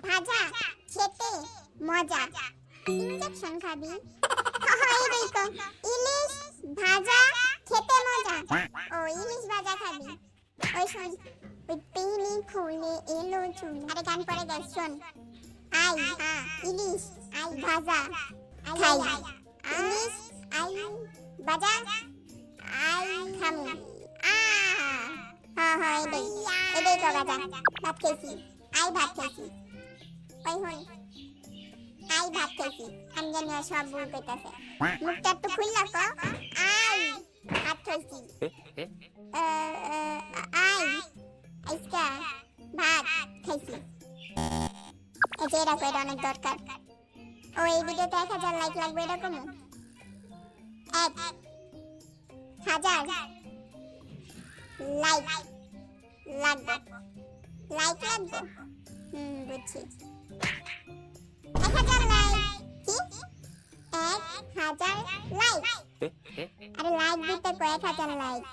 ভাজা খেতে মজা ইনজেকশন খাবি এই তো ইলিশ ভাজা খেতে মজা ও ইলিশ ভাজা খাবি ওই শোন ওই পিলি ফুলে এলো চুল আরে গান পড়ে গেছ শোন আই ইলিশ আই ভাজা খাই ইলিশ আই ভাজা আই খামু এটাই তো গাজা ভাত খেয়েছি আই ভাত খেয়েছি ওই হন আই ভাত খেয়েছি আমি জানি সব ভুল পেতেছে মুখটা একটু খুললা কো আই ভাত খেয়েছি আই আইসকা ভাত খাইছি এই যে এরকম এটা অনেক দরকার ও এই ভিডিওতে 1000 লাইক লাগবে এরকম 1000 লাইক লাগবে বুঝছি 1000 লাইক কি 1000 লাইক আরে লাইক দিতে কো 1000 লাইক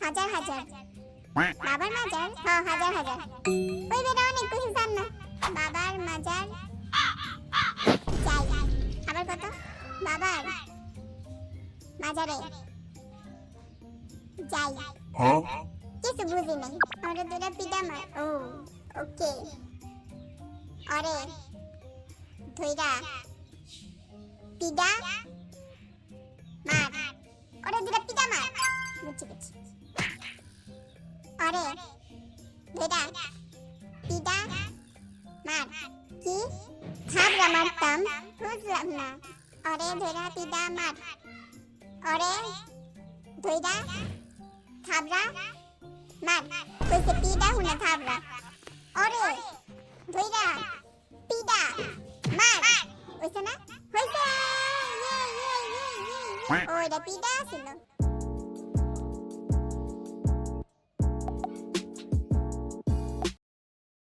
হাজার বাবার মাজার হাজার ওই বেটা অনেক কিছু জান না বাবার মাজার যাই আবার কত বাবার মাজারে যাই কিছু বুঝি নাই আমরা দুটা পিডা মার ও ওকে আরে ধইরা পিডা মার ওরে দুটা পিডা মার বুঝছি আরে ধইরা পিডা মার কি থাবরা মারতাম বুঝলাম না আরে ধইরা পিডা মার আরে ধইরা থাবরা মার কইছে পিডা হুনা থাবরা আরে ধইরা পিডা মার কইছে না হইছে ওইটা পিডা ছিল